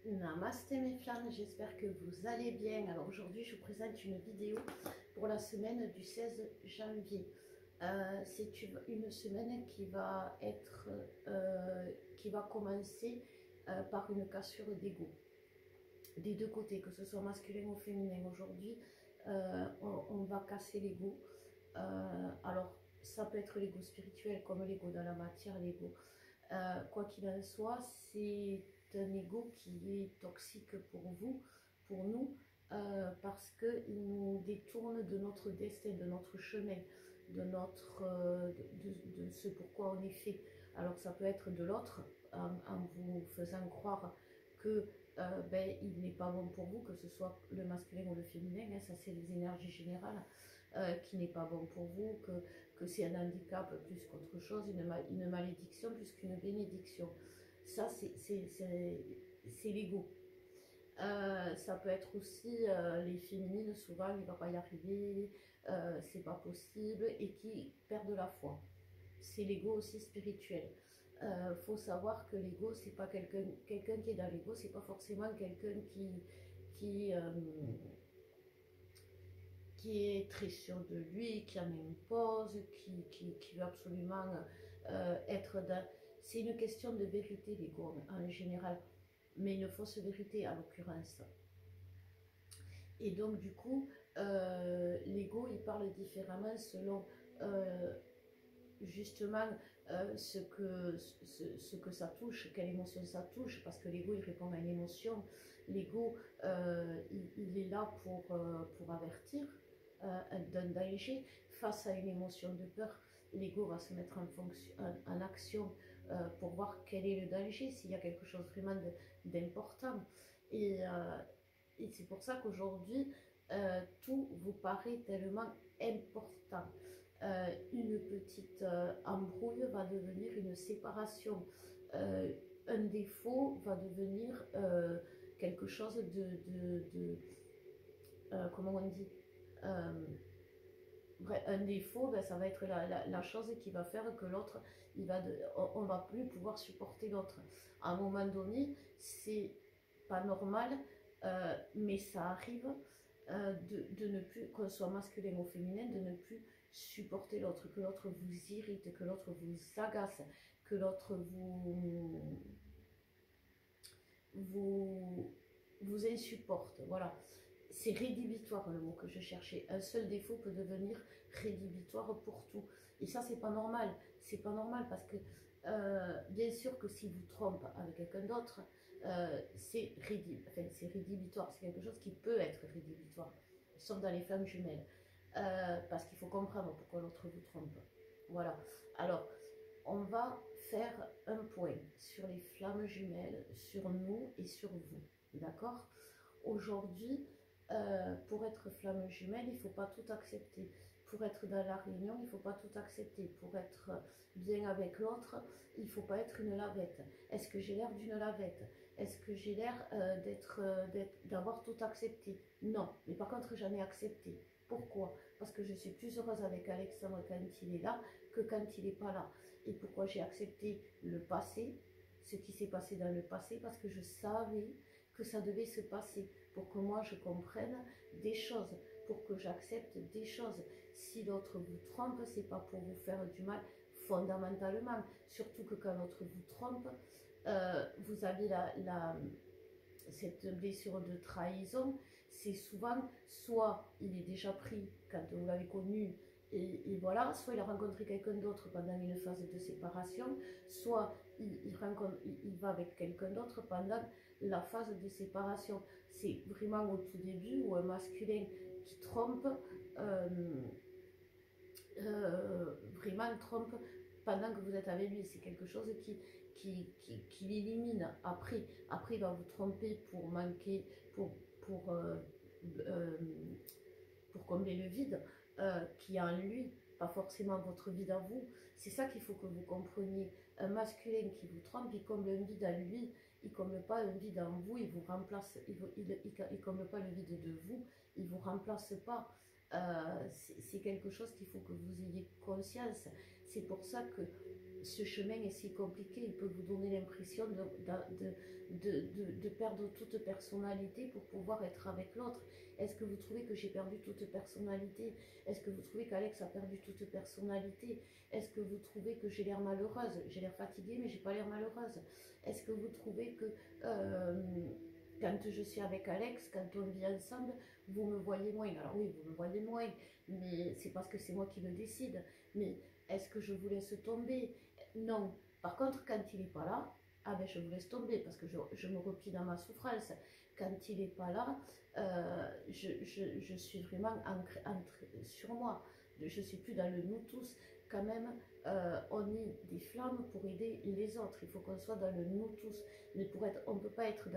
Namasté mes flammes, j'espère que vous allez bien. Alors aujourd'hui je vous présente une vidéo pour la semaine du 16 janvier. C'est une semaine qui va être, qui va commencer par une cassure d'ego. Des deux côtés, que ce soit masculin ou féminin. Aujourd'hui on va casser l'ego. Alors ça peut être l'ego spirituel comme l'ego dans la matière, l'ego. Quoi qu'il en soit, c'est un ego qui est toxique pour vous, pour nous, parce qu'il nous détourne de notre destin, de notre chemin, de ce pourquoi on est fait. Alors ça peut être de l'autre, en vous faisant croire que il n'est pas bon pour vous, que ce soit le masculin ou le féminin, hein, ça c'est les énergies générales, qui n'est pas bon pour vous, que c'est un handicap plus qu'autre chose, une malédiction plus qu'une bénédiction. Ça, c'est l'ego. Ça peut être aussi les féminines, souvent, il ne va pas y arriver, c'est pas possible, et qui perdent la foi. C'est l'ego aussi spirituel. Faut savoir que l'ego, c'est pas quelqu'un qui est dans l'ego, c'est pas forcément quelqu'un qui, qui est très sûr de lui, qui en impose, qui veut absolument être dans... C'est une question de vérité, l'ego, en général, mais une fausse vérité, en l'occurrence. Et donc, du coup, l'ego, il parle différemment selon justement ce que ça touche, quelle émotion ça touche, parce que l'ego, il répond à une émotion. L'ego, il est là pour avertir d'un danger face à une émotion de peur. L'ego va se mettre en action pour voir quel est le danger, s'il y a quelque chose vraiment d'important. Et c'est pour ça qu'aujourd'hui, tout vous paraît tellement important. Une petite embrouille va devenir une séparation. Un défaut va devenir quelque chose comment on dit, un défaut, ça va être la chose qui va faire que l'autre, on ne va plus pouvoir supporter l'autre. À un moment donné, c'est pas normal, mais ça arrive de ne plus, qu'on soit masculin ou féminin, de ne plus supporter l'autre, que l'autre vous irrite, que l'autre vous agace, que l'autre vous insupporte. Voilà. C'est rédhibitoire le mot que je cherchais. Un seul défaut peut devenir rédhibitoire pour tout. Et ça, c'est pas normal. C'est pas normal parce que, bien sûr que si vous trompez avec quelqu'un d'autre, c'est rédhibitoire. C'est quelque chose qui peut être rédhibitoire. Sauf dans les flammes jumelles. Parce qu'il faut comprendre pourquoi l'autre vous trompe. Voilà. Alors, on va faire un point sur les flammes jumelles, sur nous et sur vous. D'accord? Aujourd'hui, pour être flamme jumelle, il ne faut pas tout accepter. Pour être dans la réunion, il ne faut pas tout accepter. Pour être bien avec l'autre, il ne faut pas être une lavette. Est-ce que j'ai l'air d'une lavette? Est-ce que j'ai l'air d'avoir tout accepté? Non, mais par contre, j'en ai accepté. Pourquoi? Parce que je suis plus heureuse avec Alexandre quand il est là que quand il n'est pas là. Et pourquoi j'ai accepté le passé, ce qui s'est passé dans le passé? Parce que je savais que ça devait se passer, pour que moi je comprenne des choses, pour que j'accepte des choses. Si l'autre vous trompe, c'est pas pour vous faire du mal fondamentalement, surtout que quand l'autre vous trompe, vous avez cette blessure de trahison. C'est souvent, soit il est déjà pris quand vous l'avez connu, et voilà, soit il a rencontré quelqu'un d'autre pendant une phase de séparation, soit il va avec quelqu'un d'autre pendant la phase de séparation. C'est vraiment au tout début où un masculin qui trompe, vraiment trompe pendant que vous êtes avec lui. C'est quelque chose qui l'élimine. Après, il va vous tromper pour manquer, pour combler le vide qui est en lui, pas forcément votre vide à vous. C'est ça qu'il faut que vous compreniez. Un masculin qui vous trompe, il comble un vide en lui, il ne comble pas un vide en vous, il vous remplace, il comble pas le vide de vous, il vous remplace pas. C'est quelque chose qu'il faut que vous ayez conscience. C'est pour ça que ce chemin est si compliqué, il peut vous donner l'impression de perdre toute personnalité pour pouvoir être avec l'autre. Est-ce que vous trouvez que j'ai perdu toute personnalité? Est-ce que vous trouvez qu'Alex a perdu toute personnalité? Est-ce que vous trouvez que j'ai l'air malheureuse? J'ai l'air fatiguée, mais j'ai pas l'air malheureuse. Est-ce que vous trouvez que quand je suis avec Alex, quand on vit ensemble, vous me voyez moins? Alors oui, vous me voyez moins, mais c'est parce que c'est moi qui le décide. Mais est-ce que je vous laisse tomber? Non. Par contre, quand il n'est pas là, ah ben je vous laisse tomber parce que je me replie dans ma souffrance. Quand il n'est pas là, je suis vraiment sur moi. Je ne suis plus dans le nous tous. Quand même, on est des flammes pour aider les autres. Il faut qu'on soit dans le nous tous. Mais on ne peut pas être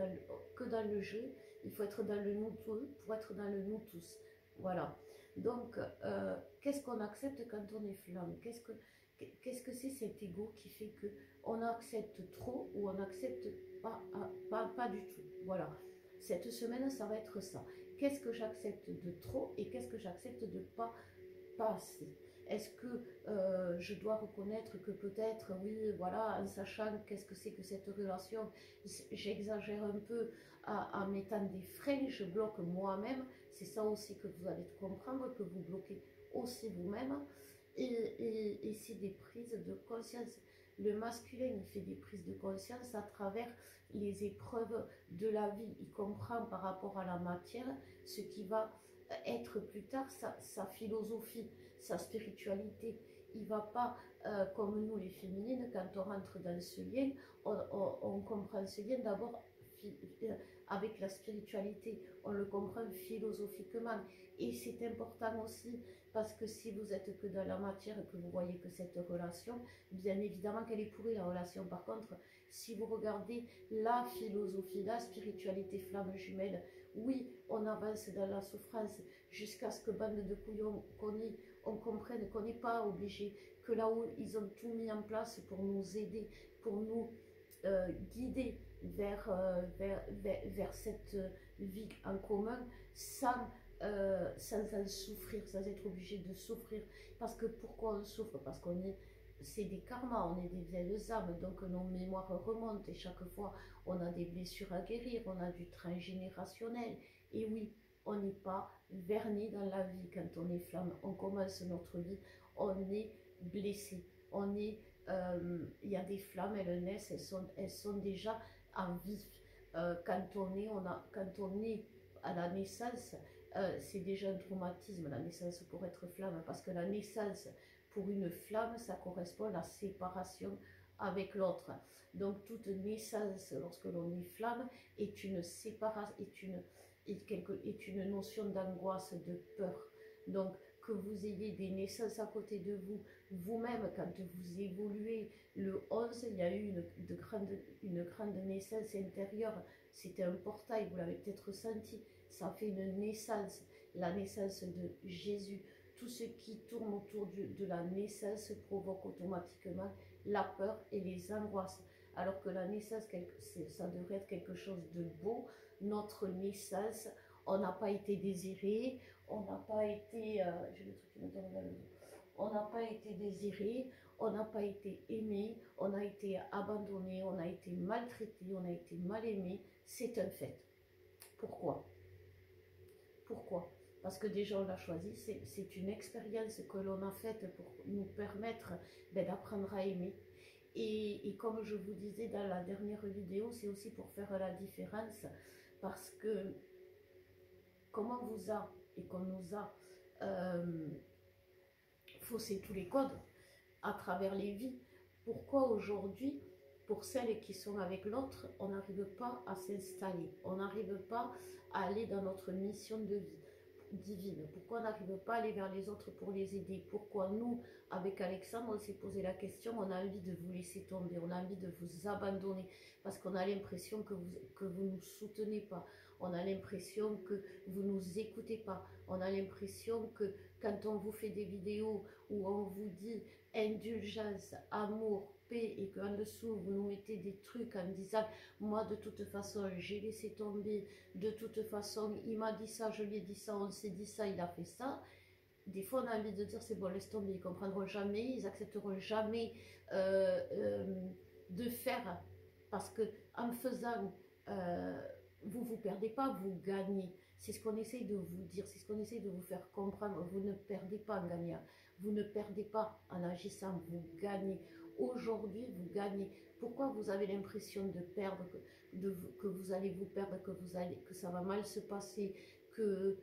que dans le jeu. Il faut être dans le nous tous pour être dans le nous tous. Voilà. Donc, qu'est-ce qu'on accepte quand on est flamme? Qu'est-ce que c'est cet ego qui fait que on accepte trop ou on n'accepte pas du tout? Voilà. Cette semaine, ça va être ça. Qu'est-ce que j'accepte de trop et qu'est-ce que j'accepte de pas assez? Est-ce que je dois reconnaître que peut-être, oui, voilà, en sachant qu'est-ce que c'est que cette relation, j'exagère un peu en mettant des freins, je bloque moi-même. C'est ça aussi que vous allez comprendre, que vous bloquez aussi vous-même. Et c'est des prises de conscience. Le masculin, il fait des prises de conscience à travers les épreuves de la vie. Il comprend par rapport à la matière ce qui va être plus tard sa philosophie, sa spiritualité. Il ne va pas, comme nous les féminines, quand on rentre dans ce lien, on comprend ce lien d'abord avec la spiritualité, on le comprend philosophiquement. Et c'est important aussi parce que si vous êtes que dans la matière et que vous voyez que cette relation, bien évidemment qu'elle est pourrie la relation. Par contre, si vous regardez la philosophie, la spiritualité flamme jumelle, oui, on avance dans la souffrance jusqu'à ce que bande de couillons on comprenne qu'on n'est pas obligé, que là où ils ont tout mis en place pour nous aider, pour nous guider vers cette vie en commun sans en souffrir, sans être obligé de souffrir. Parce que pourquoi on souffre? Parce c'est des karmas, on est des vieilles âmes, donc nos mémoires remontent et chaque fois on a des blessures à guérir, on a du transgénérationnel. Et oui, on n'est pas verni dans la vie quand on est flamme, on commence notre vie, on est blessé, il y a des flammes, elles naissent, elles sont déjà en vie. Quand on est à la naissance, c'est déjà un traumatisme, la naissance pour être flamme, parce que la naissance pour une flamme, ça correspond à la séparation avec l'autre. Donc toute naissance, lorsque l'on est flamme, est une séparation, est une notion d'angoisse, de peur. Donc que vous ayez des naissances à côté de vous, vous-même, quand vous évoluez, le 11, il y a eu une grande naissance intérieure, c'était un portail, vous l'avez peut-être senti, ça fait une naissance, la naissance de Jésus. Tout ce qui tourne autour de la naissance provoque automatiquement la peur et les angoisses. Alors que la naissance, ça devrait être quelque chose de beau. Notre naissance, on n'a pas été désiré, on n'a pas été, on n'a pas été désiré, on n'a pas été aimé, on a été abandonné, on a été maltraité, on a été mal aimé. C'est un fait. Pourquoi? Pourquoi? Parce que déjà on l'a choisi, c'est une expérience que l'on a faite pour nous permettre d'apprendre à aimer. Et comme je vous disais dans la dernière vidéo, c'est aussi pour faire la différence, parce que comme on vous a et qu'on nous a faussé tous les codes à travers les vies, pourquoi aujourd'hui, pour celles qui sont avec l'autre, on n'arrive pas à s'installer, on n'arrive pas à aller dans notre mission de vie divine? Pourquoi on n'arrive pas à aller vers les autres pour les aider? Pourquoi nous, avec Alexandre, on s'est posé la question, on a envie de vous laisser tomber, on a envie de vous abandonner, parce qu'on a l'impression que vous ne nous soutenez pas, on a l'impression que vous ne nous écoutez pas, on a l'impression que quand on vous fait des vidéos où on vous dit indulgence, amour, paix, et qu'en dessous vous nous mettez des trucs en disant moi de toute façon j'ai laissé tomber, de toute façon il m'a dit ça, je lui ai dit ça, on s'est dit ça, il a fait ça, des fois on a envie de dire c'est bon, laisse tomber, ils comprendront jamais, ils accepteront jamais euh, euh, de faire, parce que en faisant, euh, vous perdez pas, vous gagnez. C'est ce qu'on essaye de vous dire, c'est ce qu'on essaye de vous faire comprendre. Vous ne perdez pas en gagnant, vous ne perdez pas en agissant, vous gagnez. Aujourd'hui, vous gagnez. Pourquoi vous avez l'impression de perdre, que vous allez vous perdre, que ça va mal se passer, que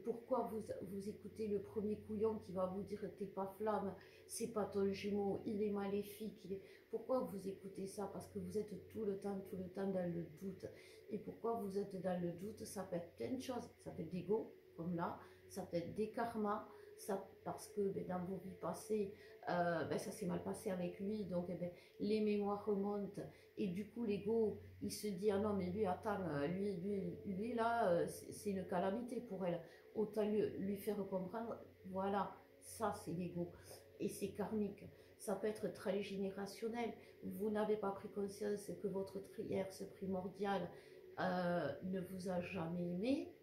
pourquoi vous écoutez le premier couillon qui va vous dire t'es pas flamme, c'est pas ton jumeau, il est maléfique, pourquoi vous écoutez ça? Parce que vous êtes tout le temps dans le doute. Et pourquoi vous êtes dans le doute? Ça peut être plein de choses. Ça peut être d'ego, comme là, ça peut être des karmas, ça, parce que ben, dans vos vies passées, ben, ça s'est mal passé avec lui, donc eh ben, les mémoires remontent, et du coup l'ego, il se dit, ah non mais lui, attends, lui là, c'est une calamité pour elle, autant lui faire comprendre, voilà, ça c'est l'ego, et c'est karmique. Ça peut être très générationnel. Vous n'avez pas pris conscience que votre tierce primordiale ne vous a jamais aimé,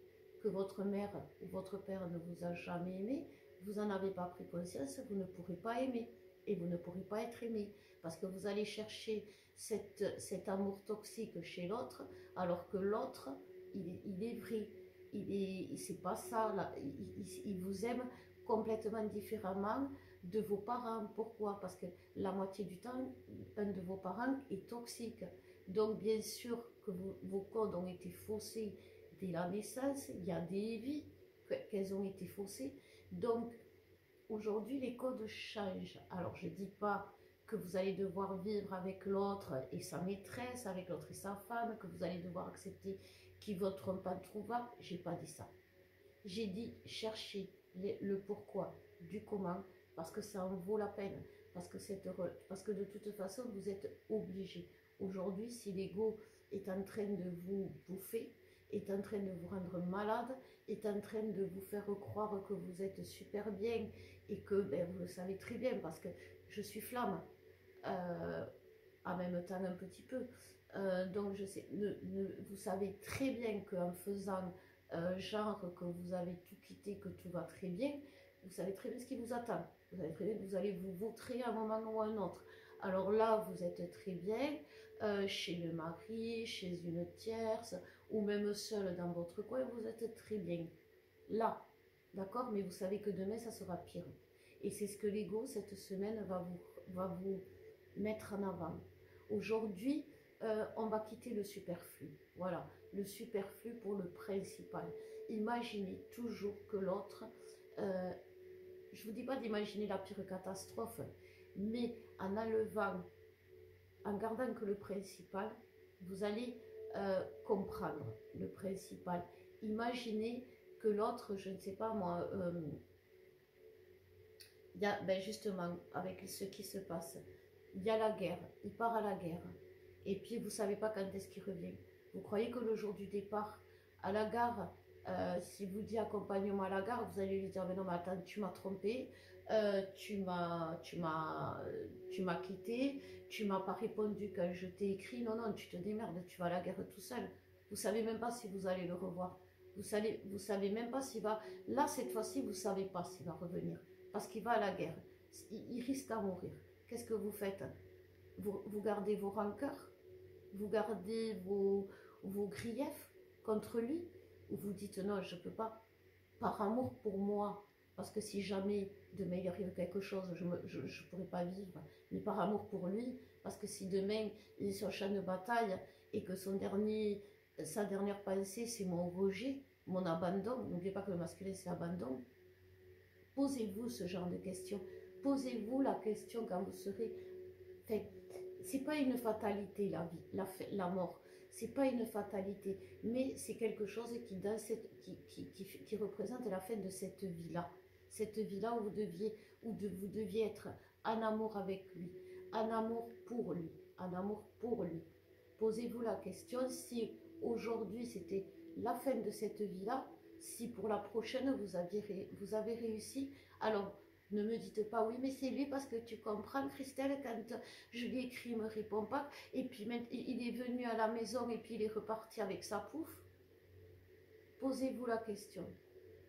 que votre mère ou votre père ne vous a jamais aimé. Vous n'en avez pas pris conscience, vous ne pourrez pas aimer. Et vous ne pourrez pas être aimé. Parce que vous allez chercher cet amour toxique chez l'autre, alors que l'autre, il est vrai. C'est pas ça. Là. Il vous aime complètement différemment de vos parents. Pourquoi? Parce que la moitié du temps, un de vos parents est toxique. Donc bien sûr que vos codes ont été faussés dès la naissance, il y a des vies qu'elles ont été faussées. Donc aujourd'hui les codes changent. Alors je ne dis pas que vous allez devoir vivre avec l'autre et sa maîtresse, avec l'autre et sa femme, que vous allez devoir accepter qu'ils ne seront pas trouvables. J'ai pas dit ça. J'ai dit chercher le pourquoi, du comment, parce que ça en vaut la peine, parce que de toute façon vous êtes obligé. Aujourd'hui, si l'ego est en train de vous bouffer, est en train de vous rendre malade, est en train de vous faire croire que vous êtes super bien et que ben, vous le savez très bien, parce que je suis flamme, euh, en même temps un petit peu. Donc je sais, vous savez très bien qu'en faisant genre que vous avez tout quitté, que tout va très bien, vous savez très bien ce qui vous attend. Vous savez très bien que vous allez vous vautrer à un moment ou à un autre. Alors là, vous êtes très bien chez le mari, chez une tierce, ou même seul dans votre coin, vous êtes très bien. Là, d'accord? Mais vous savez que demain, ça sera pire. Et c'est ce que l'ego, cette semaine, va vous mettre en avant. Aujourd'hui, on va quitter le superflu. Voilà, le superflu pour le principal. Imaginez toujours que l'autre, je ne vous dis pas d'imaginer la pire catastrophe, mais en enlevant, en gardant que le principal, vous allez comprendre le principal. Imaginez que l'autre, je ne sais pas moi, il y a, ben justement, avec ce qui se passe, il y a la guerre, il part à la guerre, et puis vous ne savez pas quand est-ce qu'il revient. Vous croyez que le jour du départ, à la gare, si vous dites accompagnement à la gare, vous allez lui dire, mais non, mais attends, tu m'as trompé, tu m'as quitté, tu m'as pas répondu quand je t'ai écrit, non, non, tu te démerdes, tu vas à la guerre tout seul. Vous savez même pas si vous allez le revoir. Vous savez même pas s'il va, là, cette fois-ci, vous savez pas s'il va revenir, parce qu'il va à la guerre. Il risque à mourir. Qu'est-ce que vous faites? Vous gardez vos rancœurs, vous gardez vos griefs contre lui, ou vous dites non, je ne peux pas, par amour pour moi, parce que si jamais demain il arrive quelque chose, je ne pourrais pas vivre, mais par amour pour lui, parce que si demain il est sur le champ de bataille et que sa dernière pensée c'est mon rejet, mon abandon, n'oubliez pas que le masculin c'est abandon, posez-vous ce genre de questions. Posez-vous la question quand vous serez... Enfin, c'est pas une fatalité la vie, la mort. C'est pas une fatalité, mais c'est quelque chose qui représente la fin de cette vie-là. Cette vie-là où vous deviez être en amour avec lui, en amour pour lui, en amour pour lui. Posez-vous la question si aujourd'hui c'était la fin de cette vie-là, si pour la prochaine vous avez réussi, alors ne me dites pas oui mais c'est lui parce que tu comprends Christelle, quand je lui ai écrit il ne me répond pas et puis il est venu à la maison et puis il est reparti avec sa pouffe. Posez-vous la question,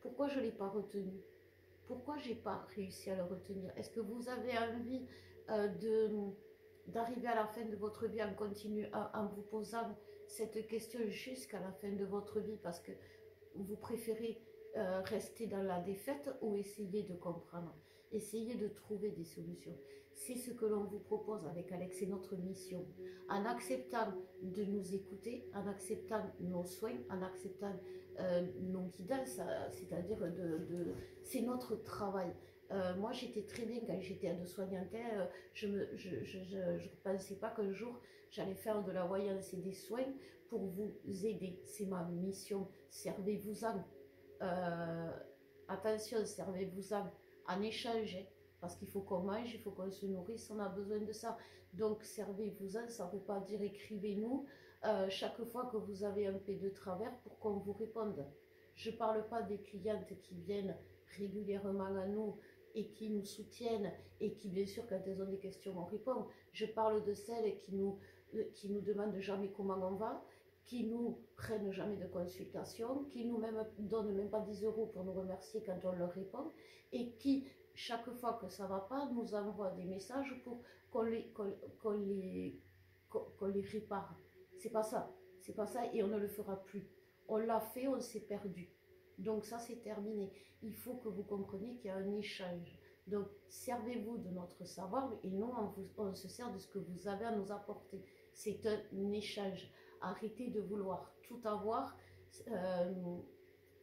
pourquoi je ne l'ai pas retenu? Pourquoi j'ai pas réussi à le retenir? Est-ce que vous avez envie d'arriver à la fin de votre vie en continu en vous posant cette question jusqu'à la fin de votre vie parce que vous préférez rester dans la défaite ou essayer de comprendre, essayer de trouver des solutions? C'est ce que l'on vous propose avec Alex, c'est notre mission. En acceptant de nous écouter, en acceptant nos soins, en acceptant nos guidances, c'est-à-dire c'est notre travail. Moi, j'étais très bien quand j'étais aide-soignante. Je ne pensais pas qu'un jour, j'allais faire de la voyance et des soins pour vous aider. C'est ma mission. Servez-vous-en. Euh, Attention, servez-vous-en en échange. Parce qu'il faut qu'on mange, il faut qu'on se nourrisse, on a besoin de ça. Donc, servez-vous-en, ça ne veut pas dire écrivez-nous chaque fois que vous avez un peu de travers pour qu'on vous réponde. Je ne parle pas des clientes qui viennent régulièrement à nous et qui nous soutiennent et qui, bien sûr, quand elles ont des questions, on répond. Je parle de celles qui nous demandent jamais comment on va, qui nous prennent jamais de consultation, qui nous donnent même pas 10 euros pour nous remercier quand on leur répond et qui, chaque fois que ça ne va pas, nous envoient des messages pour qu'on les répare. C'est pas ça. C'est pas ça et on ne le fera plus. On l'a fait, on s'est perdu. Donc ça, c'est terminé. Il faut que vous compreniez qu'il y a un échange. Donc, servez-vous de notre savoir et nous, on se sert de ce que vous avez à nous apporter. C'est un échange. Arrêtez de vouloir tout avoir.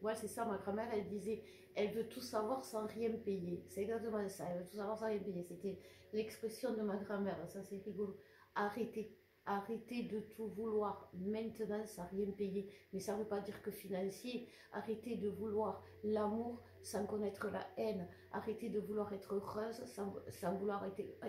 Ouais, c'est ça, ma grand-mère, elle disait, elle veut tout savoir sans rien payer. C'est exactement ça, elle veut tout savoir sans rien payer. C'était l'expression de ma grand-mère, ça c'est rigolo. Arrêtez. Arrêtez de tout vouloir maintenant sans rien payer. Mais ça ne veut pas dire que financier. Arrêtez de vouloir l'amour sans connaître la haine. Arrêtez de vouloir être heureuse sans vouloir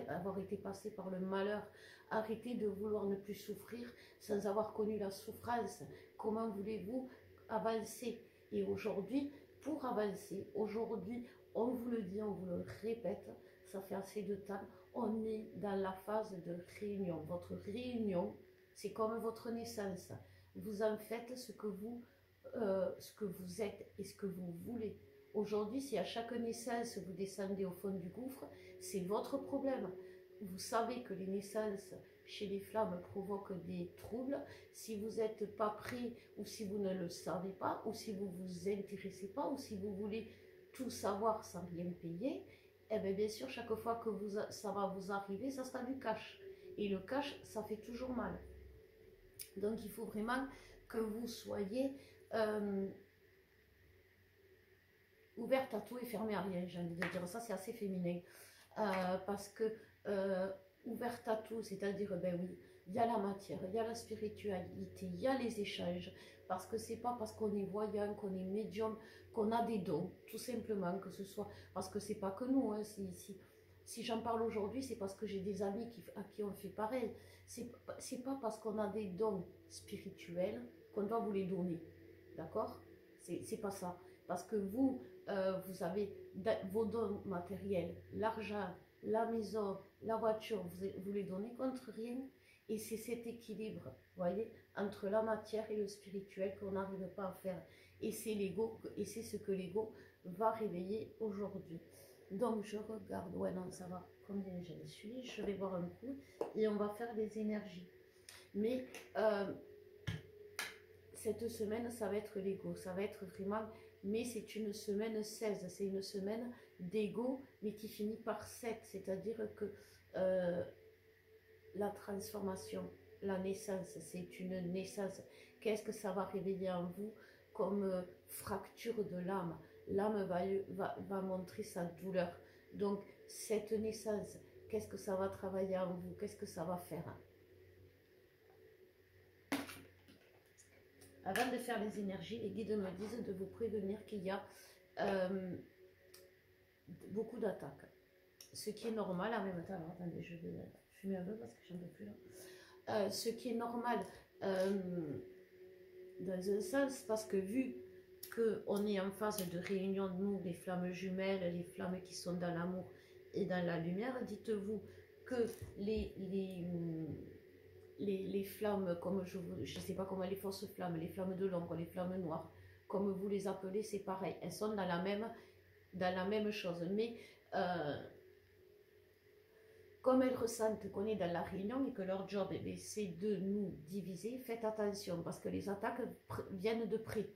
avoir été passé par le malheur. Arrêtez de vouloir ne plus souffrir sans avoir connu la souffrance. Comment voulez-vous avancer? Et aujourd'hui, pour avancer, aujourd'hui, on vous le dit, on vous le répète, ça fait assez de temps, on est dans la phase de réunion. Votre réunion, c'est comme votre naissance. Vous en faites ce que vous êtes et ce que vous voulez. Aujourd'hui, si à chaque naissance, vous descendez au fond du gouffre, c'est votre problème. Vous savez que les naissances chez les flammes provoquent des troubles. Si vous n'êtes pas prêt, ou si vous ne le savez pas, ou si vous ne vous intéressez pas, ou si vous voulez tout savoir sans rien payer, eh bien sûr, chaque fois que ça va vous arriver, ça sera du cash. Et le cash, ça fait toujours mal. Donc, il faut vraiment que vous soyez ouverte à tout et fermée à rien, j'ai envie de dire. Ça, c'est assez féminin. Parce que ouverte à tout, c'est-à-dire, ben oui, il y a la matière, il y a la spiritualité, il y a les échanges. Parce que c'est pas parce qu'on est voyant, qu'on est médium, qu'on a des dons, tout simplement, que ce soit. Parce que c'est pas que nous, hein, si j'en parle aujourd'hui, c'est parce que j'ai des amis à qui on fait pareil. C'est pas parce qu'on a des dons spirituels qu'on doit vous les donner. D'accord? C'est pas ça. Parce que vous avez vos dons matériels, l'argent, la maison, la voiture, vous les donnez contre rien. Et c'est cet équilibre, voyez, entre la matière et le spirituel qu'on n'arrive pas à faire. Et c'est l'ego, et c'est ce que l'ego va réveiller aujourd'hui. Donc je regarde, ouais non, ça va, combien je suis, je vais voir un coup, et on va faire des énergies. Mais cette semaine, ça va être l'ego, ça va être vraiment, mais c'est une semaine 16, c'est une semaine d'ego, mais qui finit par 7, c'est-à-dire que la transformation, la naissance, c'est une naissance. Qu'est-ce que ça va réveiller en vous comme fracture de l'âme? L'âme va montrer sa douleur. Donc, cette naissance, qu'est-ce que ça va travailler en vous? Qu'est-ce que ça va faire? Avant de faire les énergies, les guides me disent de vous prévenir qu'il y a beaucoup d'attaques. Ce qui est normal, en même temps, alors, attendez, je vais fumer un peu parce que j'en peux plus là. Ce qui est normal dans un sens, parce que vu qu'on est en phase de réunion de nous, les flammes jumelles, les flammes qui sont dans l'amour et dans la lumière, dites-vous que les flammes, comme je ne sais pas comment, les fausses flammes, les flammes de l'ombre, les flammes noires, comme vous les appelez, c'est pareil, elles sont dans la même dans la même chose. Mais comme elles ressentent qu'on est dans la réunion et que leur job c'est de nous diviser, faites attention parce que les attaques viennent de près.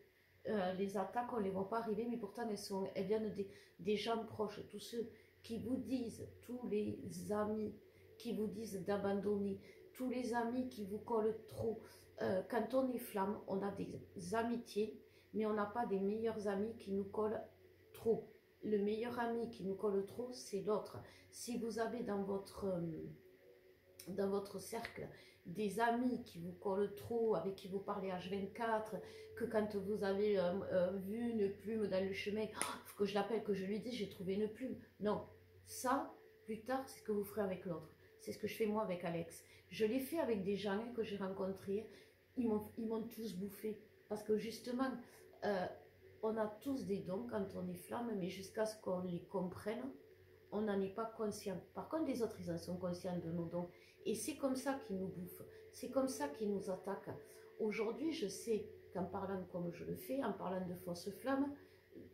Les attaques, on ne les voit pas arriver, mais pourtant elles viennent des gens proches, tous ceux qui vous disent, tous les amis qui vous disent d'abandonner, tous les amis qui vous collent trop. Quand on est flamme, on a des amitiés, mais on n'a pas des meilleurs amis qui nous collent trop. Le meilleur ami qui nous colle trop, c'est l'autre. Si vous avez dans votre cercle des amis qui vous collent trop, avec qui vous parlez H24, que quand vous avez vu une plume dans le chemin, il faut que je l'appelle, que je lui dise j'ai trouvé une plume. Non, ça, plus tard, c'est ce que vous ferez avec l'autre. C'est ce que je fais moi avec Alex. Je l'ai fait avec des gens que j'ai rencontrés, ils m'ont tous bouffé. Parce que justement, on a tous des dons quand on est flamme, mais jusqu'à ce qu'on les comprenne, on n'en est pas conscient. Par contre, les autres, ils en sont conscients de nos dons. Et c'est comme ça qu'ils nous bouffent. C'est comme ça qu'ils nous attaquent. Aujourd'hui, je sais qu'en parlant comme je le fais, en parlant de fausses flammes,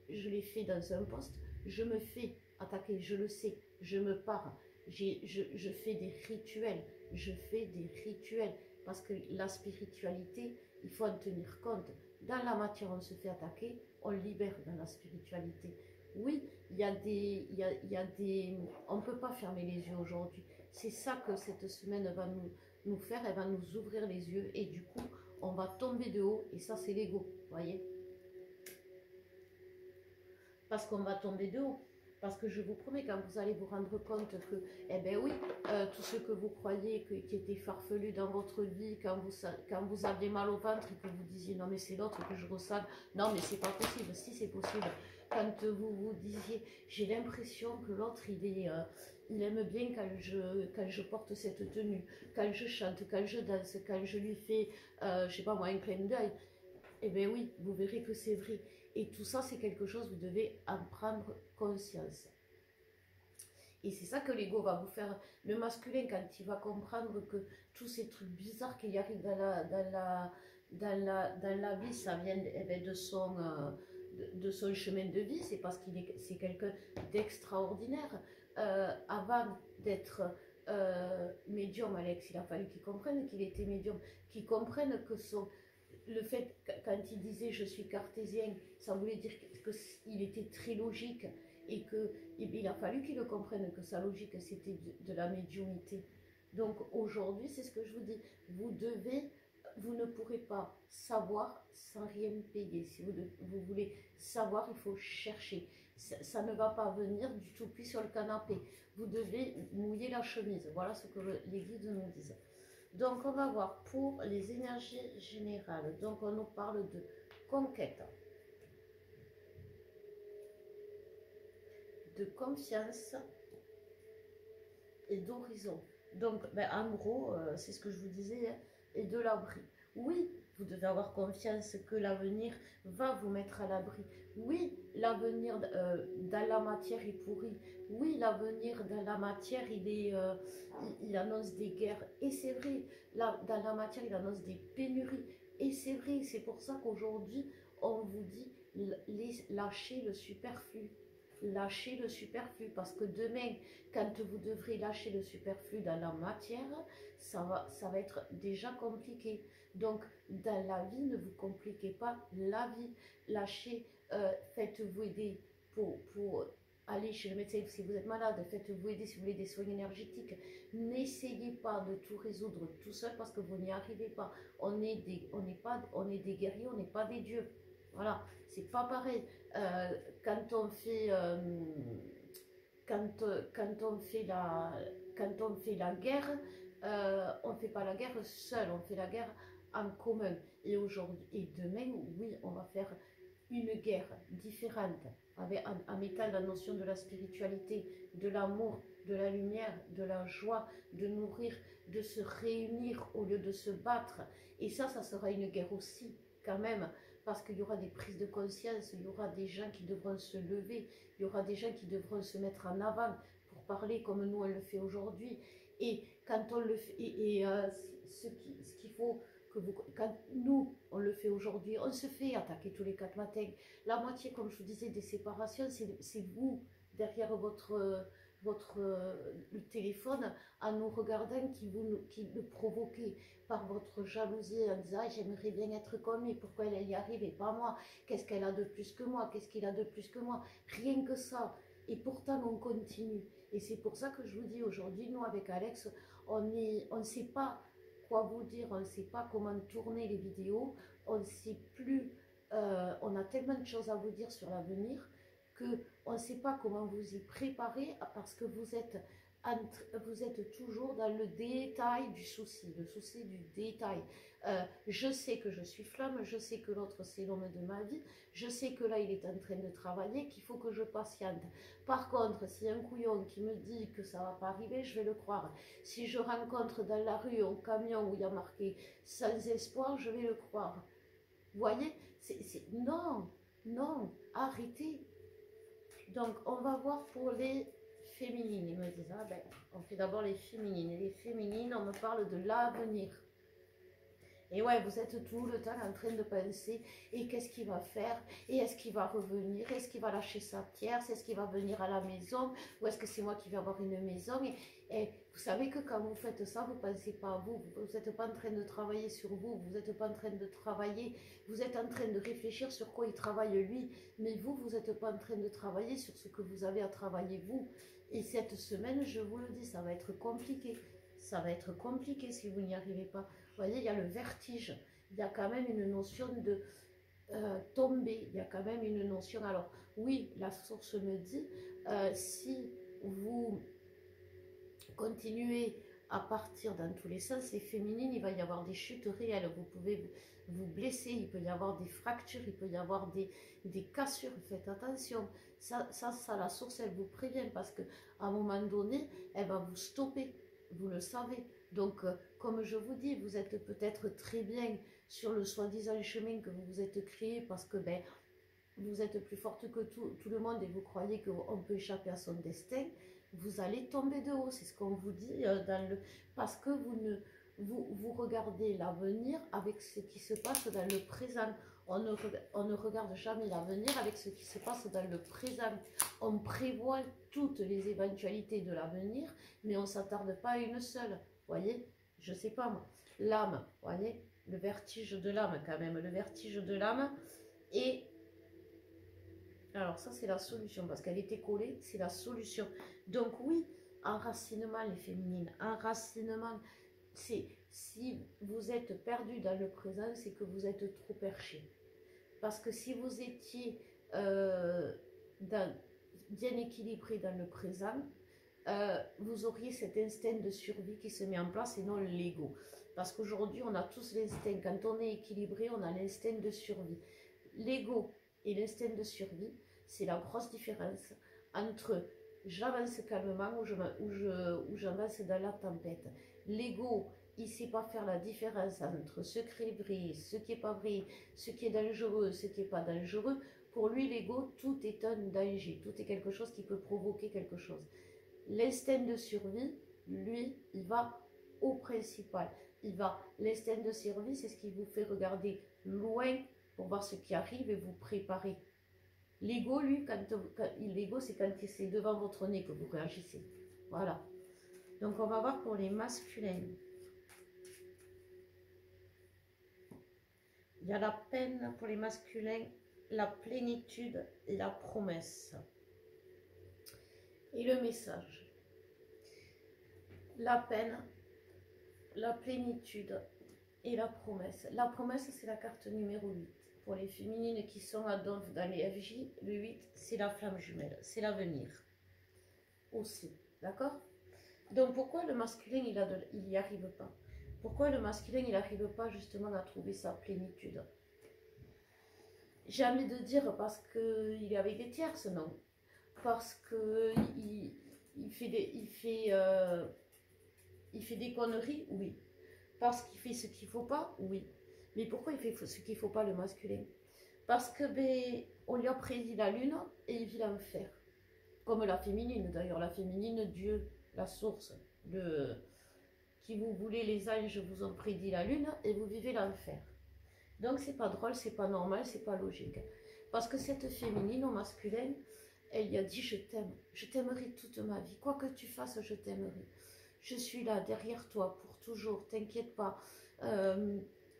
je l'ai fait dans un poste, je me fais attaquer, je le sais, je me pars. Je fais des rituels. Je fais des rituels. Parce que la spiritualité, il faut en tenir compte. Dans la matière, on se fait attaquer, on libère dans la spiritualité. Oui, il y a des... On ne peut pas fermer les yeux aujourd'hui. C'est ça que cette semaine va nous faire, elle va nous ouvrir les yeux et du coup, on va tomber de haut et ça, c'est l'ego, voyez. Parce qu'on va tomber de haut. Parce que je vous promets, quand vous allez vous rendre compte que, eh bien oui, tout ce que vous croyez qui était farfelu dans votre vie, quand vous aviez mal au ventre et que vous disiez non mais c'est l'autre que je ressens, non mais c'est pas possible, si c'est possible. Quand vous vous disiez j'ai l'impression que l'autre il aime bien quand je porte cette tenue, quand je chante, quand je danse, quand je lui fais, je sais pas moi, un clin d'œil, eh bien oui, vous verrez que c'est vrai. Et tout ça, c'est quelque chose, vous devez en prendre conscience. Et c'est ça que l'ego va vous faire. Le masculin, quand il va comprendre que tous ces trucs bizarres qui arrivent dans la vie, ça vient de son chemin de vie, c'est parce c'est quelqu'un d'extraordinaire. Avant d'être médium, Alex, il a fallu qu'il comprenne qu'il était médium, qu'il comprenne que le fait, quand il disait je suis cartésien, ça voulait dire qu'il était très logique et qu'il a fallu qu'il le comprenne que sa logique c'était de la médiumnité. Donc aujourd'hui, c'est ce que je vous dis, vous ne pourrez pas savoir sans rien payer. Si vous voulez savoir, il faut chercher. Ça ne va pas venir du tout cuit sur le canapé. Vous devez mouiller la chemise. Voilà ce que les guides nous disent. Donc, on va voir pour les énergies générales. Donc, on nous parle de conquête, de confiance et d'horizon. Donc, en gros, c'est ce que je vous disais, hein, et de l'abri. Oui, vous devez avoir confiance que l'avenir va vous mettre à l'abri. Oui, l'avenir dans la matière est pourri. Oui, l'avenir dans la matière, il annonce des guerres. Et c'est vrai, dans la matière, il annonce des pénuries. Et c'est vrai, c'est pour ça qu'aujourd'hui, on vous dit, lâchez le superflu. Lâchez le superflu, parce que demain, quand vous devrez lâcher le superflu dans la matière, ça va être déjà compliqué. Donc, dans la vie, ne vous compliquez pas la vie. Lâchez, faites-vous aider pour aller chez le médecin si vous êtes malade, faites-vous aider si vous voulez des soins énergétiques. N'essayez pas de tout résoudre tout seul parce que vous n'y arrivez pas. On est des guerriers, on n'est pas des dieux. Voilà, c'est pas pareil. Quand on fait la guerre, on ne fait pas la guerre seul, on fait la guerre en commun. Et aujourd'hui et demain, oui, on va faire une guerre différente, en mettant la notion de la spiritualité, de l'amour, de la lumière, de la joie, de nourrir, de se réunir au lieu de se battre. Et ça sera une guerre aussi, quand même, parce qu'il y aura des prises de conscience, il y aura des gens qui devront se lever, il y aura des gens qui devront se mettre en avant pour parler comme nous on le fait aujourd'hui. Et quand on le fait, ce qu'il faut quand nous, on le fait aujourd'hui, on se fait attaquer tous les 4 matins. La moitié, comme je vous disais, des séparations, c'est vous, derrière le téléphone, en nous regardant, qui le provoquez par votre jalousie, en disant ah, j'aimerais bien être comme lui, pourquoi elle y arrive et pas moi, qu'est-ce qu'elle a de plus que moi, qu'est-ce qu'il a de plus que moi, rien que ça. Et pourtant, on continue. Et c'est pour ça que je vous dis aujourd'hui, nous, avec Alex, on ne sait pas quoi vous dire, on ne sait pas comment tourner les vidéos, on ne sait plus, on a tellement de choses à vous dire sur l'avenir qu'on ne sait pas comment vous y préparer parce que vous êtes toujours dans le détail du souci, le souci du détail. Je sais que je suis flamme, je sais que l'autre c'est l'homme de ma vie, je sais que là il est en train de travailler, qu'il faut que je patiente. Par contre, s'il y a un couillon qui me dit que ça ne va pas arriver, je vais le croire. Si je rencontre dans la rue un camion où il y a marqué sans espoir, je vais le croire. Vous voyez, non, non, arrêtez. Donc, on va voir pour les féminines. Ils me disent, ah ben, on fait d'abord les féminines. Et les féminines, on me parle de l'avenir. Et ouais, vous êtes tout le temps en train de penser, et qu'est-ce qu'il va faire? Et est-ce qu'il va revenir? Est-ce qu'il va lâcher sa tierce? Est-ce qu'il va venir à la maison? Ou est-ce que c'est moi qui vais avoir une maison? Et vous savez que quand vous faites ça, vous ne pensez pas à vous. Vous n'êtes pas en train de travailler sur vous. Vous n'êtes pas en train de travailler. Vous êtes en train de réfléchir sur quoi il travaille lui. Mais vous n'êtes pas en train de travailler sur ce que vous avez à travailler vous. Et cette semaine, je vous le dis, ça va être compliqué. Ça va être compliqué si vous n'y arrivez pas. Vous voyez, il y a le vertige. Il y a quand même une notion de tomber. Il y a quand même une notion. Alors, oui, la source me dit, si vous continuez à partir dans tous les sens, les féminines, il va y avoir des chutes réelles. Vous pouvez vous blesser, il peut y avoir des fractures, il peut y avoir des cassures. Faites attention. Ça, la source, elle vous prévient parce qu'à un moment donné, elle va vous stopper. Vous le savez. Donc, comme je vous dis, vous êtes peut-être très bien sur le soi-disant chemin que vous vous êtes créé parce que ben, vous êtes plus forte que tout le monde et vous croyez qu'on peut échapper à son destin. Vous allez tomber de haut, c'est ce qu'on vous dit parce que vous regardez l'avenir avec ce qui se passe dans le présent. On ne regarde jamais l'avenir avec ce qui se passe dans le présent. On prévoit toutes les éventualités de l'avenir, mais on ne s'attarde pas à une seule. Voyez, je ne sais pas moi. L'âme, voyez, le vertige de l'âme quand même, le vertige de l'âme. Et alors ça c'est la solution, parce qu'elle était collée, c'est la solution. Donc oui, enracinement les féminines, enracinement, c'est si vous êtes perdu dans le présent, c'est que vous êtes trop perché. Parce que si vous étiez bien équilibré dans le présent, vous auriez cet instinct de survie qui se met en place et non l'ego. Parce qu'aujourd'hui, on a tous l'instinct. Quand on est équilibré, on a l'instinct de survie. L'ego et l'instinct de survie, c'est la grosse différence entre j'avance calmement ou j'avance dans la tempête. L'ego, il ne sait pas faire la différence entre ce qui est vrai, ce qui n'est pas vrai, ce qui est dangereux, ce qui n'est pas dangereux. Pour lui, l'ego, tout est un danger, tout est quelque chose qui peut provoquer quelque chose. L'instinct de survie, lui, il va au principal. L'instinct de survie, c'est ce qui vous fait regarder loin pour voir ce qui arrive et vous préparer. L'ego, lui, l'ego, c'est quand c'est devant votre nez que vous réagissez. Voilà. Donc, on va voir pour les masculins. Il y a la peine pour les masculins, la plénitude et la promesse. Et le message. La peine, la plénitude et la promesse. La promesse, c'est la carte numéro 8. Pour les féminines qui sont dans les FJ, le 8, c'est la flamme jumelle. C'est l'avenir. Aussi. D'accord? Donc, pourquoi le masculin, il n'y arrive pas? Pourquoi le masculin, il n'arrive pas justement à trouver sa plénitude? J'ai envie de dire parce qu'il est avec des tierces, non. Parce qu'il fait des conneries, oui. Parce qu'il fait ce qu'il ne faut pas, oui. Mais pourquoi il fait ce qu'il ne faut pas, le masculin? Parce que on lui a prédit la lune et il vit l'enfer. Comme la féminine, d'ailleurs. La féminine, Dieu, la source, qui vous voulez, les anges vous ont prédit la lune et vous vivez l'enfer. Donc c'est pas drôle, c'est pas normal, c'est pas logique. Parce que cette féminine au masculin, elle lui a dit je t'aimerai toute ma vie, quoi que tu fasses, je t'aimerai. Je suis là derrière toi pour toujours, t'inquiète pas.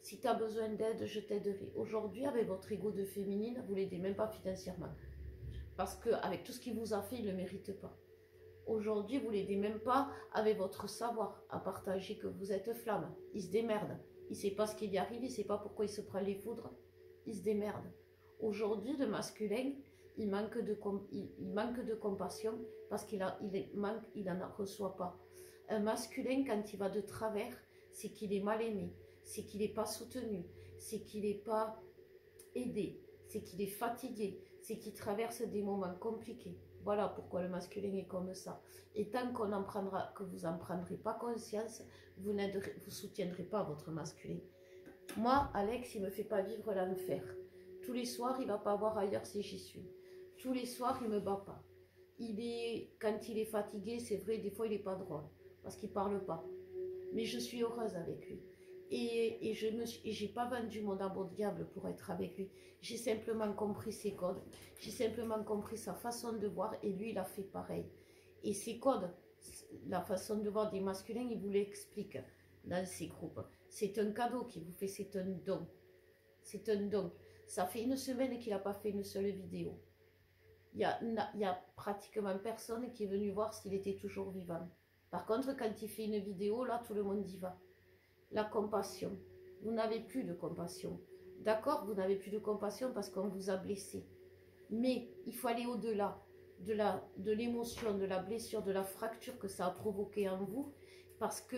Si tu as besoin d'aide, je t'aiderai. Aujourd'hui, avec votre ego de féminine, vous ne l'aidez même pas financièrement. Parce qu'avec tout ce qu'il vous a fait, il ne le mérite pas. Aujourd'hui, vous ne l'aidez même pas avec votre savoir à partager que vous êtes flamme. Il se démerde. Il ne sait pas ce qui lui arrive, il ne sait pas pourquoi il se prend les foudres. Il se démerde. Aujourd'hui, le masculin, il manque de compassion parce qu'il n'en reçoit pas. Un masculin, quand il va de travers, c'est qu'il est mal aimé, c'est qu'il n'est pas soutenu, c'est qu'il n'est pas aidé, c'est qu'il est fatigué, c'est qu'il traverse des moments compliqués. Voilà pourquoi le masculin est comme ça. Et tant que vous n'en prendrez pas conscience, vous ne soutiendrez pas votre masculin. Moi, Alex, il ne me fait pas vivre l'enfer. Tous les soirs, il ne va pas voir ailleurs si j'y suis. Tous les soirs, il ne me bat pas. Quand il est fatigué, c'est vrai, des fois, il n'est pas drôle, parce qu'il ne parle pas. Mais je suis heureuse avec lui. Et je n'ai pas vendu mon âme au diable pour être avec lui. J'ai simplement compris ses codes. J'ai simplement compris sa façon de voir et lui, il a fait pareil. Et ses codes, la façon de voir des masculins, il vous l'explique dans ses groupes. C'est un cadeau qu'il vous fait, c'est un don. C'est un don. Ça fait une semaine qu'il n'a pas fait une seule vidéo. Il y a pratiquement personne qui est venu voir s'il était toujours vivant. Par contre, quand il fait une vidéo, là, tout le monde y va. La compassion. Vous n'avez plus de compassion. D'accord, vous n'avez plus de compassion parce qu'on vous a blessé. Mais il faut aller au-delà de l'émotion, de la blessure, de la fracture que ça a provoqué en vous, parce que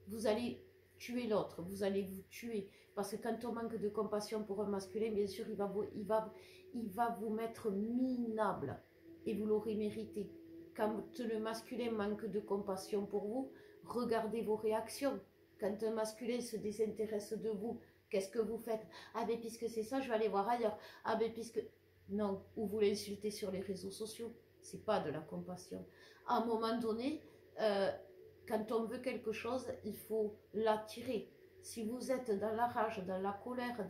vous allez tuer l'autre, vous allez vous tuer. Parce que quand on manque de compassion pour un masculin, bien sûr, il va vous mettre minable. Et vous l'aurez mérité. Quand le masculin manque de compassion pour vous, regardez vos réactions. Quand un masculin se désintéresse de vous, qu'est-ce que vous faites? Ah ben puisque c'est ça, je vais aller voir ailleurs. Ah ben puisque... Non, ou vous l'insultez sur les réseaux sociaux. C'est pas de la compassion. À un moment donné, quand on veut quelque chose, il faut l'attirer. Si vous êtes dans la rage, dans la colère,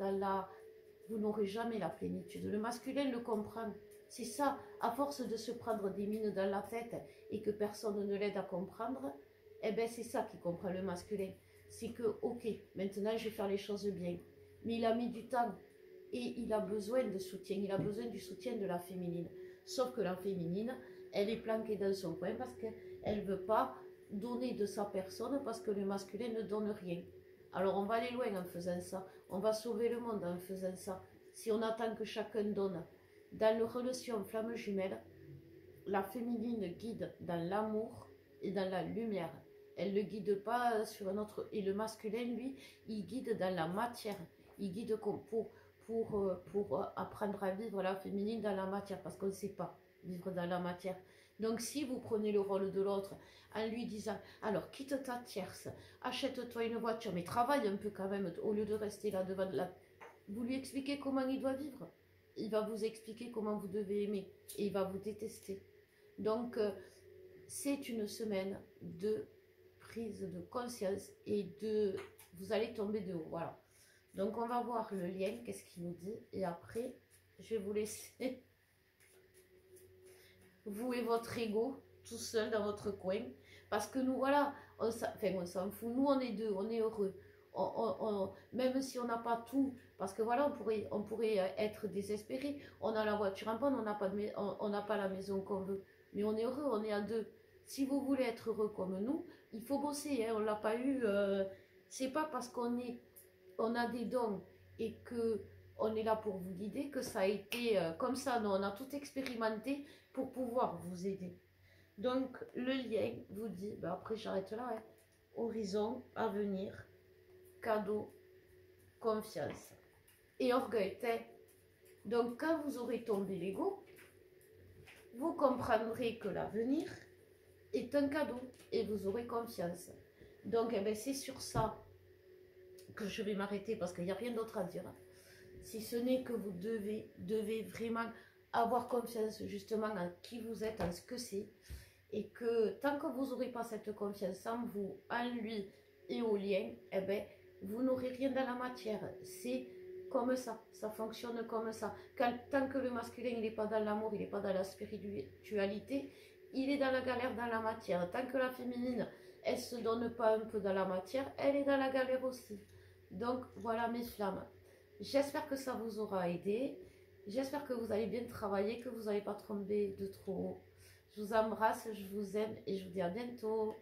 vous n'aurez jamais la plénitude. Le masculin le comprend. C'est ça, à force de se prendre des mines dans la tête et que personne ne l'aide à comprendre, eh ben c'est ça qui comprend le masculin. C'est que, ok, maintenant je vais faire les choses bien. Mais il a mis du temps et il a besoin de soutien. Il a besoin du soutien de la féminine. Sauf que la féminine, elle est planquée dans son coin parce qu'elle ne veut pas donner de sa personne parce que le masculin ne donne rien. Alors on va aller loin en faisant ça. On va sauver le monde en faisant ça. Si on attend que chacun donne. Dans la relation flamme jumelle, la féminine guide dans l'amour et dans la lumière. Elle ne guide pas sur un autre. Et le masculin, lui, il guide dans la matière. Il guide pour apprendre à vivre la féminine dans la matière. Parce qu'on ne sait pas vivre dans la matière. Donc si vous prenez le rôle de l'autre en lui disant, alors quitte ta tierce, achète-toi une voiture, mais travaille un peu quand même, au lieu de rester là devant la... Vous lui expliquez comment il doit vivre. Il va vous expliquer comment vous devez aimer. Et il va vous détester. Donc, c'est une semaine de prise de conscience et vous allez tomber de haut. Voilà. Donc, on va voir le lien, qu'est-ce qu'il nous dit. Et après, je vais vous laisser vous et votre ego tout seul dans votre coin. Parce que nous, voilà, on s'en fout. Nous, on est deux, on est heureux. Même si on n'a pas tout, parce que voilà, on pourrait être désespéré. On a la voiture en panne, on n'a pas la maison qu'on veut. Mais on est heureux, on est à deux. Si vous voulez être heureux comme nous, il faut bosser. Hein, on ne l'a pas eu. C'est pas parce on a des dons et que on est là pour vous guider que ça a été comme ça. Non, on a tout expérimenté pour pouvoir vous aider. Donc, le lien vous dit, ben après j'arrête là, hein, horizon, avenir, cadeau, confiance et orgueil. Donc, quand vous aurez tombé l'ego, vous comprendrez que l'avenir est un cadeau et vous aurez confiance. Donc, eh ben, c'est sur ça que je vais m'arrêter parce qu'il n'y a rien d'autre à dire. Si ce n'est que vous devez vraiment avoir confiance justement en qui vous êtes, en ce que c'est. Et que tant que vous n'aurez pas cette confiance en vous, en lui éolien, eh ben, vous n'aurez rien dans la matière. C'est comme ça fonctionne comme ça. Tant que le masculin il n'est pas dans l'amour, il n'est pas dans la spiritualité, il est dans la galère dans la matière. Tant que la féminine, elle se donne pas un peu dans la matière, elle est dans la galère aussi. Donc voilà mes flammes. J'espère que ça vous aura aidé. J'espère que vous allez bien travailler, que vous n'allez pas tomber de trop haut. Je vous embrasse, je vous aime et je vous dis à bientôt.